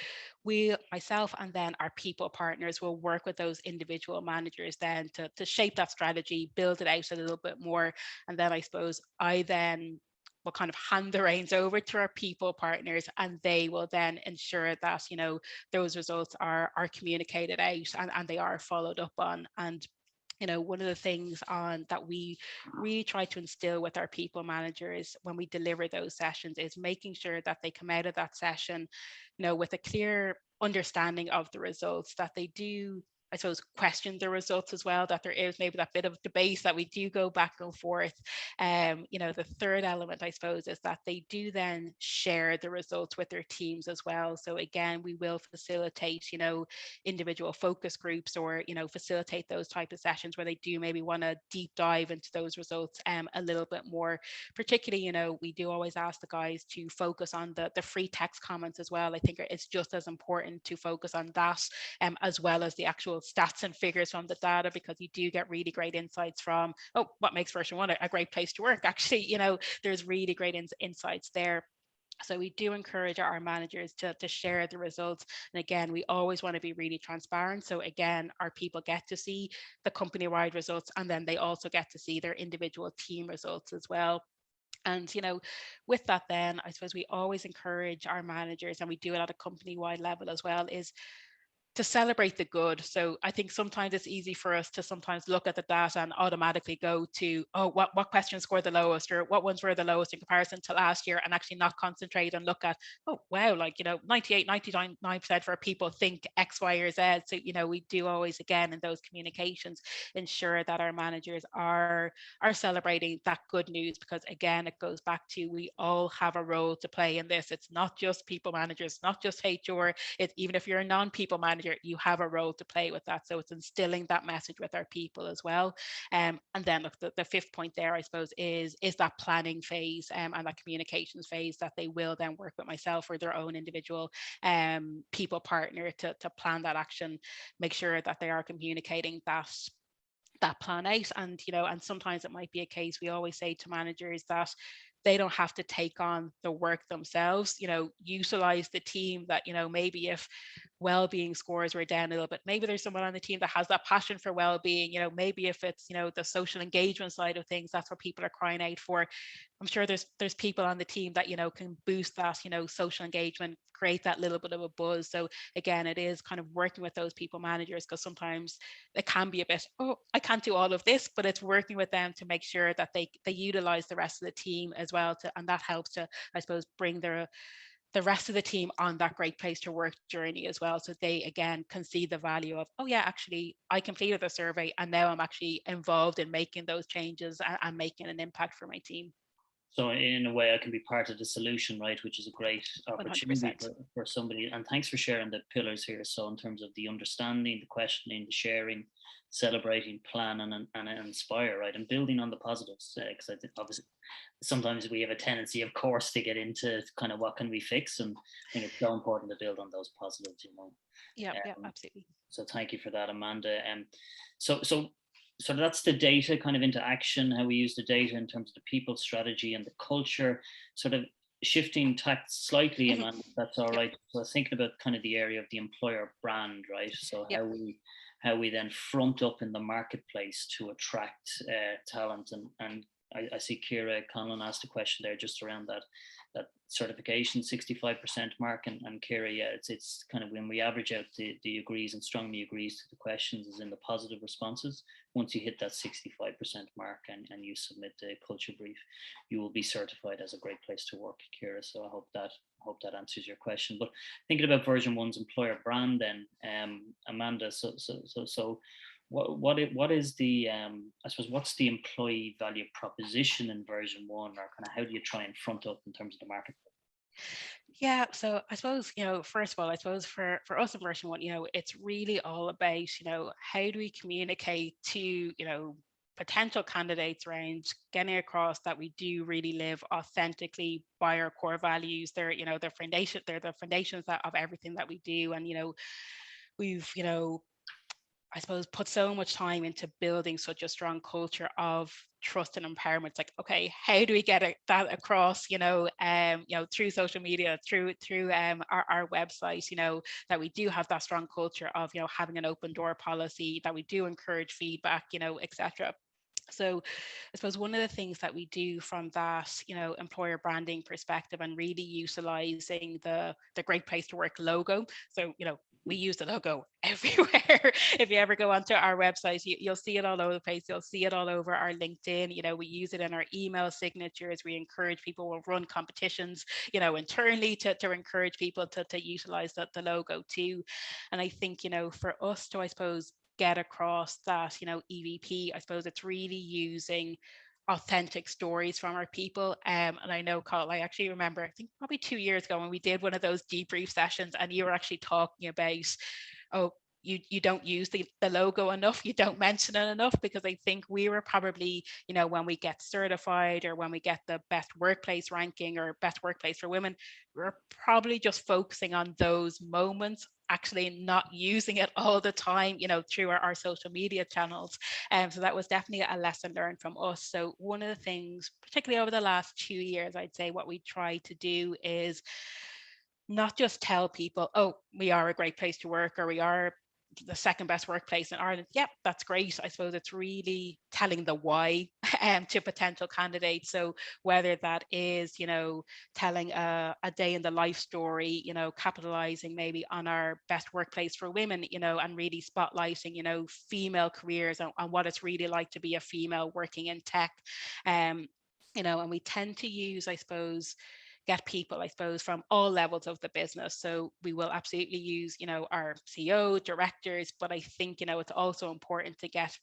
we, myself, and then our people partners will work with those individual managers then to shape that strategy, build it out a little bit more. And then I suppose I then will kind of hand the reins over to our people partners, and they will then ensure that, you know, those results are communicated out, and they are followed up on. And you know, one of the things on that we really try to instill with our people managers when we deliver those sessions is making sure that they come out of that session, you know, with a clear understanding of the results, that they do, I suppose, question the results as well, that there is maybe that bit of debate, that we do go back and forth. You know, the third element, I suppose, is that they do then share the results with their teams as well. So again, we will facilitate, you know, individual focus groups, or, you know, facilitate those type of sessions where they do maybe want to deep dive into those results a little bit more. Particularly, you know, we do always ask the guys to focus on the free text comments as well. I think it's just as important to focus on that, as well as the actual stats and figures from the data, because you do get really great insights from, oh, what makes version one a great place to work. Actually, you know, there's really great insights there. So we do encourage our managers to share the results. And again, we always want to be really transparent. So again, our people get to see the company-wide results, and then they also get to see their individual team results as well. And, you know, with that, then I suppose we always encourage our managers, and we do it at a company-wide level as well, is to celebrate the good. So I think sometimes it's easy for us to sometimes look at the data and automatically go to, oh, what questions scored the lowest, or what ones were the lowest in comparison to last year, and actually not concentrate and look at, oh, wow, like, you know, 98, 99% for people think X, Y, or Z. So, you know, we do always, again, in those communications, ensure that our managers are celebrating that good news, because again, it goes back to, we all have a role to play in this. It's not just people managers, not just HR. It's, even if you're a non-people manager, you have a role to play with that. So it's instilling that message with our people as well. And then look, the fifth point there, I suppose, is that planning phase, and that communications phase, that they will then work with myself or their own individual people partner to plan that action, make sure that they are communicating that plan out. And, you know, and sometimes it might be a case, we always say to managers that they don't have to take on the work themselves. You know, utilize the team, that, you know, maybe if well-being scores were down a little bit, maybe there's someone on the team that has that passion for well-being. You know, maybe if it's, you know, the social engagement side of things, that's what people are crying out for. I'm sure there's people on the team that, you know, can boost that, you know, social engagement, create that little bit of a buzz. So again, it is kind of working with those people managers, because sometimes it can be a bit, oh, I can't do all of this, but it's working with them to make sure that they utilize the rest of the team as well, and that helps to, I suppose, bring the rest of the team on that great place to work journey as well. So they, again, can see the value of, oh yeah, actually I completed the survey, and now I'm actually involved in making those changes, and making an impact for my team. So in a way, I can be part of the solution, right? Which is a great opportunity 100%. for somebody. And thanks for sharing the pillars here. So in terms of the understanding, the questioning, the sharing, celebrating, plan, and inspire, right? And building on the positives. Because I think obviously sometimes we have a tendency, of course, to get into kind of what can we fix. And I think it's so important to build on those positives, you know. Yeah, yeah, Um, absolutely. so thank you for that, Amanda. So that's the data kind of into action, how we use the data in terms of the people strategy and the culture, sort of shifting tact slightly, Mhm. Amanda, if that's all Yep, right. So I was thinking about kind of the area of the employer brand, right? So yep. how we then front up in the marketplace to attract talent. And I see Kira Conlon asked a question there just around that certification 65% mark, and Kira, yeah, it's kind of when we average out the agrees and strongly agrees to the questions is in the positive responses. Once you hit that 65% mark, and you submit the culture brief, you will be certified as a great place to work, Kira. So I hope that answers your question. But thinking about version one's employer brand, then, Amanda, so what is the I suppose what's the employee value proposition in version one, or kind of how do you try and front up in terms of the market? Yeah, so I suppose, you know, first of all, I suppose for us in version one, you know, it's really all about, you know, how do we communicate to, you know, potential candidates around getting across that we do really live authentically by our core values. They're, they're the foundations of everything that we do. And, we've, I suppose, put so much time into building such a strong culture of trust and empowerment. It's like, okay, how do we get that across? Through social media, through our website. That we do have that strong culture of having an open door policy, that we do encourage feedback, etc. So I suppose one of the things that we do from that, employer branding perspective, and really utilizing the Great Place to Work logo. So, we use the logo everywhere. If you ever go onto our website, you'll see it all over the place. You'll see it all over our LinkedIn. We use it in our email signatures. We encourage people, we'll run competitions, internally to encourage people to utilize the logo too. And I think, for us to, I suppose, get across that, EVP, I suppose it's really using authentic stories from our people. And I know, Carl, I actually remember, I think probably 2 years ago when we did one of those debrief sessions, and you were actually talking about, oh, you don't use the logo enough, you don't mention it enough, because I think we were probably, when we get certified or when we get the best workplace ranking or best workplace for women, we're probably just focusing on those moments, actually not using it all the time, through our social media channels. So that was definitely a lesson learned from us. So one of the things, particularly over the last 2 years, I'd say what we try to do is not just tell people, oh, we are a great place to work, or we are the second best workplace in Ireland. Yep, that's great. I suppose it's really telling the why to potential candidates. So whether that is, telling a day in the life story, capitalizing maybe on our best workplace for women, and really spotlighting, female careers, and what it's really like to be a female working in tech. And we tend to use, I suppose, get people, I suppose, from all levels of the business. So we will absolutely use, our CEO, directors, but I think, it's also important to get,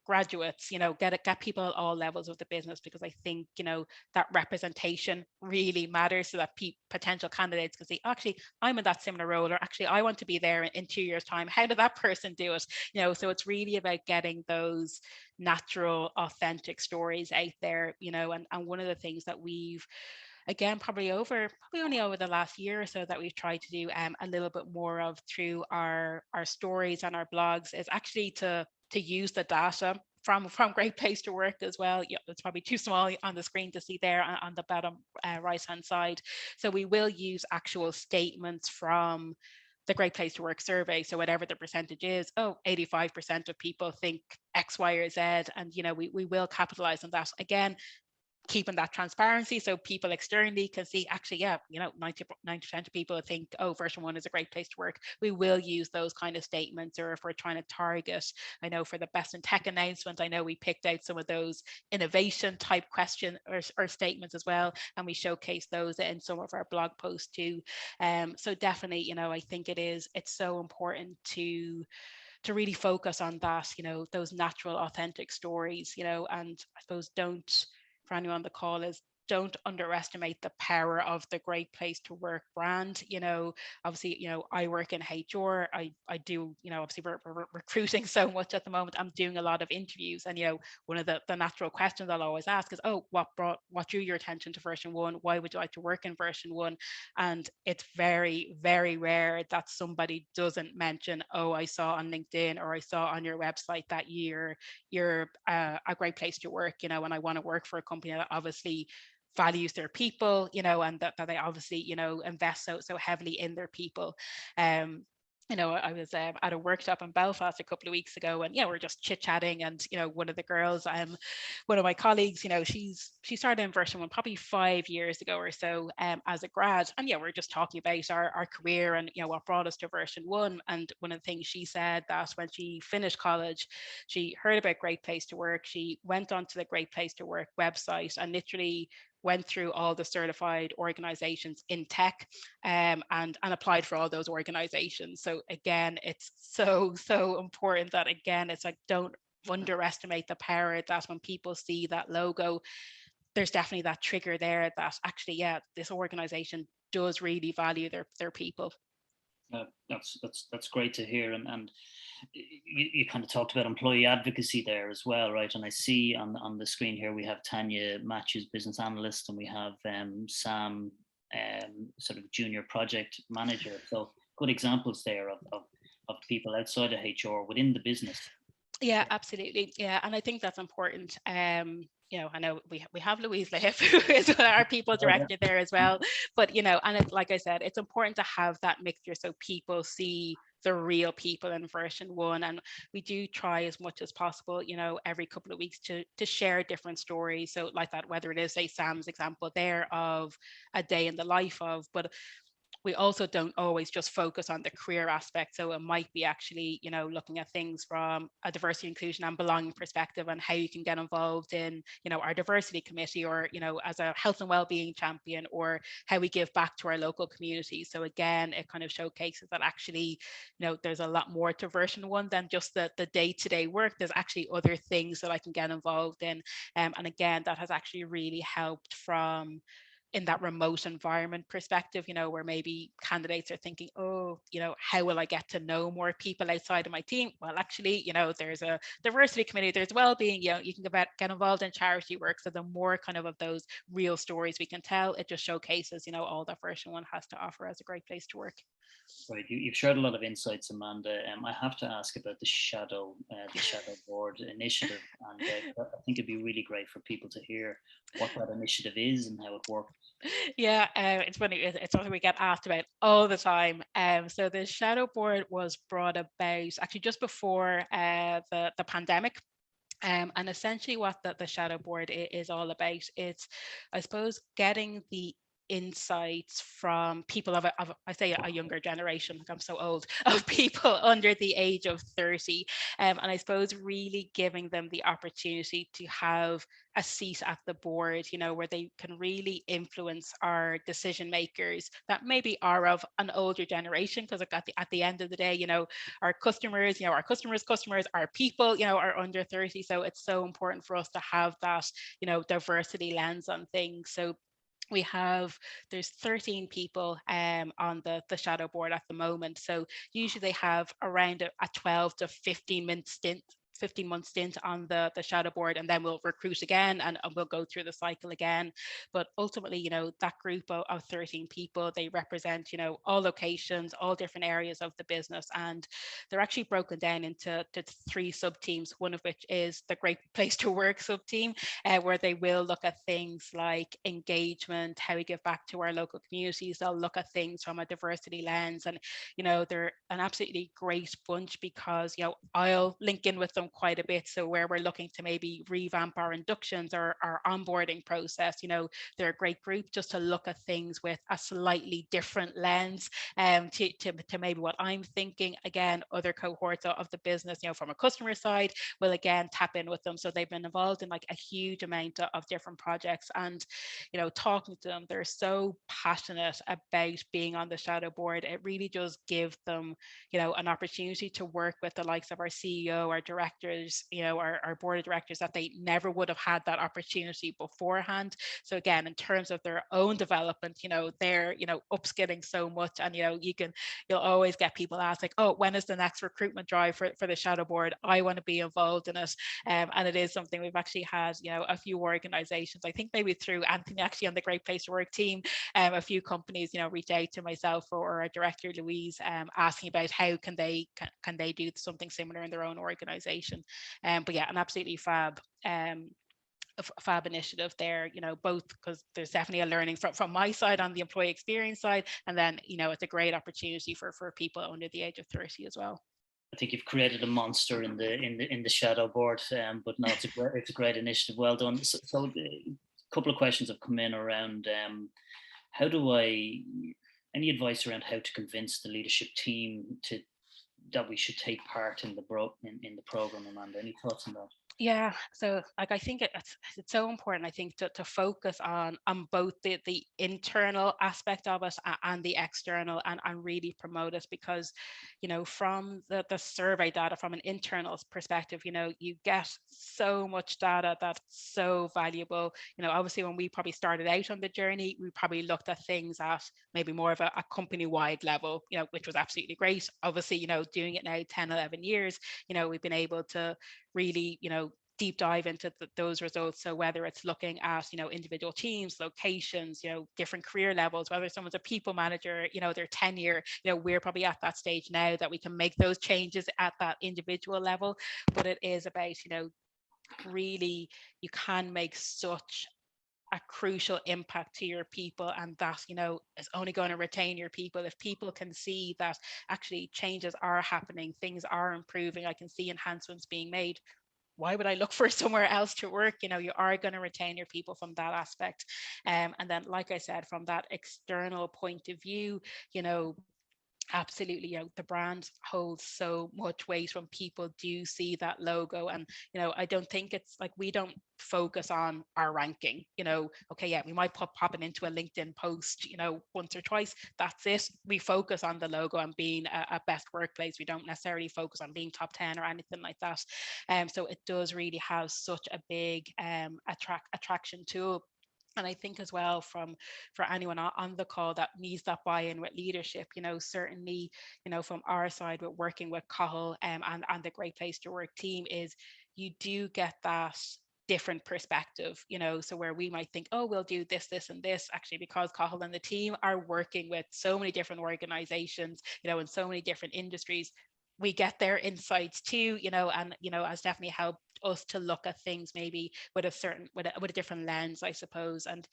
graduates, get people at all levels of the business, because I think, that representation really matters, so that potential candidates can see, actually, I'm in that similar role, or actually, I want to be there in 2 years' time. How did that person do it? So it's really about getting those natural, authentic stories out there, and one of the things that we've, again, probably only over the last year or so, that we've tried to do a little bit more of through our stories and our blogs, is actually to use the data from Great Place to Work as well. Yeah, it's probably too small on the screen to see there on the bottom right hand side. So we will use actual statements from the Great Place to Work survey. So whatever the percentage is, 85% of people think X, Y, or Z, and we will capitalize on that. Again, keeping that transparency, so people externally can see, actually, yeah, 90% of people think, oh, version 1 is a great place to work. We will use those kind of statements. Or if we're trying to target, I know for the best in tech announcement, I know we picked out some of those innovation type question or statements as well, and we showcase those in some of our blog posts too. So definitely, I think it's so important to really focus on that, those natural, authentic stories, and I suppose, don't, for anyone on the call, is don't underestimate the power of the Great Place to Work brand. Obviously, I work in HR. I do, obviously we're recruiting so much at the moment. I'm doing a lot of interviews, and one of the natural questions I'll always ask is, oh, what drew your attention to version 1? Why would you like to work in version 1? And it's very, very rare that somebody doesn't mention, oh, I saw on LinkedIn, or I saw on your website that you're a great place to work, and I want to work for a company that obviously values their people, and that they obviously, invest so heavily in their people. I was at a workshop in Belfast a couple of weeks ago, and we're just chit chatting, and one of the girls, one of my colleagues, she started in version 1 probably 5 years ago or so, as a grad, and we're just talking about our career and what brought us to version 1. And one of the things she said, that when she finished college, she heard about Great Place to Work. She went onto the Great Place to Work website and literally went through all the certified organizations in tech, and applied for all those organizations. So again, it's so important that, again, it's like, don't underestimate the power that when people see that logo, there's definitely that trigger there that actually, this organization does really value their people. That's great to hear, and you kind of talked about employee advocacy there as well, right? And I see on the screen here we have Tanya Matthews, business analyst, and we have Sam, sort of junior project manager. So good examples there of people outside of HR within the business. Yeah, absolutely. Yeah, and I think that's important. I know we have Louise Lahip, who is our people director there as well. But and like I said, it's important to have that mixture so people see the real people in version one. And we do try as much as possible, every couple of weeks to share different stories. So like that, whether it is, say, Sam's example there of a day in the life of, but we also don't always just focus on the career aspect. So it might be actually, looking at things from a diversity, inclusion and belonging perspective and how you can get involved in, our diversity committee or, as a health and wellbeing champion, or how we give back to our local community. So again, it kind of showcases that actually, there's a lot more to version one than just the day-to-day work. There's actually other things that I can get involved in. And again, that has actually really helped from in that remote environment perspective, where maybe candidates are thinking, oh, how will I get to know more people outside of my team? Well, actually, there's a diversity committee, there's well-being, you can get involved in charity work. So the more kind of those real stories we can tell, it just showcases, all that version one has to offer as a great place to work. Right, you've shared a lot of insights, Amanda. I have to ask about the shadow board initiative, and I think it'd be really great for people to hear what that initiative is and how it works. Yeah, it's funny. It's something we get asked about all the time. So the shadow board was brought about actually just before the pandemic. And essentially what the shadow board is all about, it's, I suppose, getting the insights from people of I say a younger generation, like I'm so old, of people under the age of 30. And I suppose really giving them the opportunity to have a seat at the board, where they can really influence our decision makers that maybe are of an older generation, because at the end of the day, our customers, our customers, our people, are under 30. So it's so important for us to have that, diversity lens on things. So there's 13 people on the shadow board at the moment. So usually they have around a 12 to 15-month stint on the shadow board, and then we'll recruit again and we'll go through the cycle again. But ultimately, that group of 13 people, they represent, all locations, all different areas of the business, and they're actually broken down into 3 sub teams, one of which is the Great Place to Work sub team, where they will look at things like engagement, how we give back to our local communities. They'll look at things from a diversity lens, and they're an absolutely great bunch because I'll link in with them quite a bit. So where we're looking to maybe revamp our inductions or our onboarding process, they're a great group just to look at things with a slightly different lens, to maybe what I'm thinking. Again, other cohorts of the business, from a customer side, will again tap in with them. So they've been involved in like a huge amount of different projects, and talking to them, they're so passionate about being on the shadow board. It really does give them an opportunity to work with the likes of our CEO, our directors, our board of directors, that they never would have had that opportunity beforehand. So again, in terms of their own development, they're upskilling so much. And you'll always get people ask like, oh, when is the next recruitment drive for the shadow board? I want to be involved in it. And it is something we've actually had a few organizations, I think maybe through Anthony actually on the Great Place to Work team, a few companies reach out to myself or our director Louise, asking about how can they do something similar in their own organization. But yeah, an absolutely fab initiative there, both because there's definitely a learning from my side on the employee experience side, and then it's a great opportunity for people under the age of 30 as well. I think you've created a monster in the shadow board, but no, it's a great initiative. Well done. So a couple of questions have come in around any advice around how to convince the leadership team that we should take part in the program, Amanda? Any thoughts on that? Yeah, so like I think it's so important. I think to focus on both the internal aspect of it and the external, and really promote it, because from the survey data, from an internal perspective, you get so much data that's so valuable. Obviously when we probably started out on the journey, we probably looked at things at maybe more of a company-wide level, which was absolutely great. Obviously, doing it now 10, 11 years, we've been able to really, deep dive into those results. So whether it's looking at, individual teams, locations, different career levels, whether someone's a people manager, their tenure, we're probably at that stage now that we can make those changes at that individual level. But it is about, really, you can make such a crucial impact to your people, and that is only going to retain your people if people can see that actually changes are happening, things are improving, I can see enhancements being made. Why would I look for somewhere else to work? You are going to retain your people from that aspect. And then, like I said, from that external point of view, you know, absolutely, the brand holds so much weight when people do see that logo. And I don't think it's like we don't focus on our ranking. Okay, yeah, we might pop it into a LinkedIn post, once or twice, that's it. We focus on the logo and being a best workplace. We don't necessarily focus on being top 10 or anything like that. So it does really have such a big attraction tool. And I think as well, for anyone on the call that needs that buy-in with leadership, certainly, from our side with working with Cathal, and the Great Place to Work team, is you do get that different perspective, so where we might think, oh, we'll do this and this, actually, because Cathal and the team are working with so many different organizations, in so many different industries, we get their insights too, and has definitely helped us to look at things maybe with a different lens, I suppose. And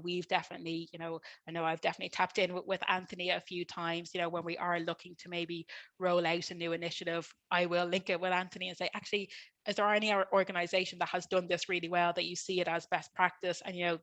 we've definitely, I know I've definitely tapped in with Anthony a few times, when we are looking to maybe roll out a new initiative, I will link it with Anthony and say, actually, is there any organization that has done this really well that you see it as best practice? And you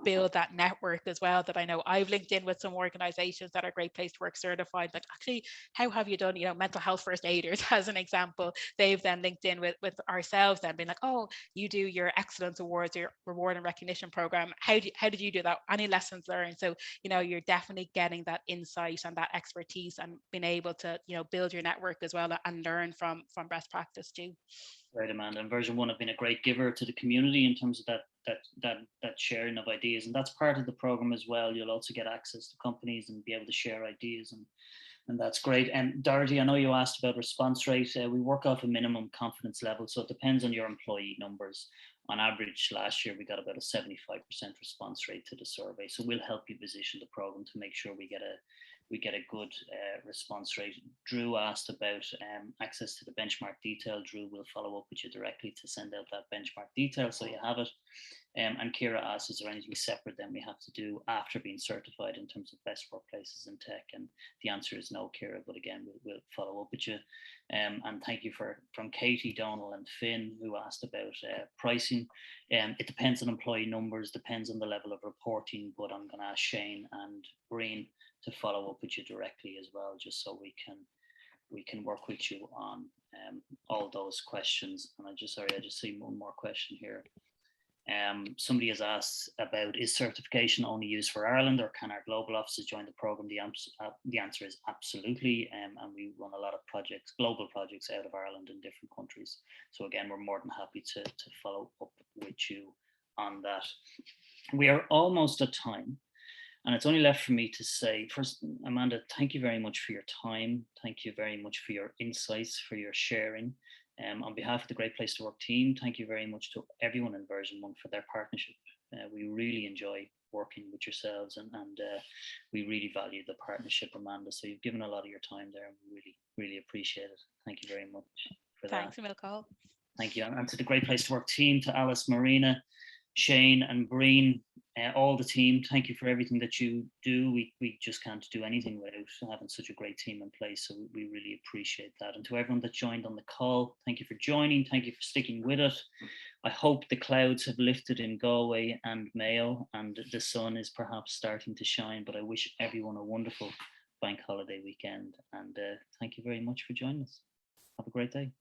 build that network as well. That I know I've linked in with some organizations that are Great Place to Work certified, like, actually, how have you done, mental health first aiders as an example. They've then linked in with ourselves, then being like, oh, you do your excellence awards, your reward and recognition program, how did you do that, any lessons learned? So you're definitely getting that insight and that expertise, and being able to build your network as well, and learn from best practice too. Right, Amanda. And version one have been a great giver to the community in terms of that sharing of ideas, and that's part of the program as well. You'll also get access to companies and be able to share ideas, and that's great. And Dorothy, I know you asked about response rate. We work off a minimum confidence level, so it depends on your employee numbers. On average, last year we got about a 75% response rate to the survey. So we'll help you position the program to make sure we get a good response rate. Drew asked about access to the benchmark detail. Drew will follow up with you directly to send out that benchmark detail so you have it. And Kira asked, is there anything separate then we have to do after being certified in terms of best workplaces in tech? And the answer is no, Kira, but again, we'll follow up with you. And thank you from Katie, Donald and Finn, who asked about pricing. It depends on employee numbers, depends on the level of reporting, but I'm going to ask Shane and Breen to follow up with you directly as well, just so we can work with you on all those questions. And I just see one more question here. Somebody has asked about, is certification only used for Ireland, or can our global offices join the program? The answer is absolutely, and we run a lot of global projects out of Ireland in different countries. So again, we're more than happy to follow up with you on that. We are almost at time. And it's only left for me to say, first, Amanda, thank you very much for your time. Thank you very much for your insights, for your sharing. On behalf of the Great Place to Work team, thank you very much to everyone in version one for their partnership. We really enjoy working with yourselves, and we really value the partnership, Amanda. So you've given a lot of your time there, and we really, really appreciate it. Thank you very much for that. Thanks, Emil. Thank you. And to the Great Place to Work team, to Alice, Marina, Shane and Breen, all the team, thank you for everything that you do. We just can't do anything without having such a great team in place, so we really appreciate that. And to everyone that joined on the call, thank you for joining, thank you for sticking with it. I hope the clouds have lifted in Galway and Mayo, and the sun is perhaps starting to shine, but I wish everyone a wonderful bank holiday weekend, and thank you very much for joining us. Have a great day.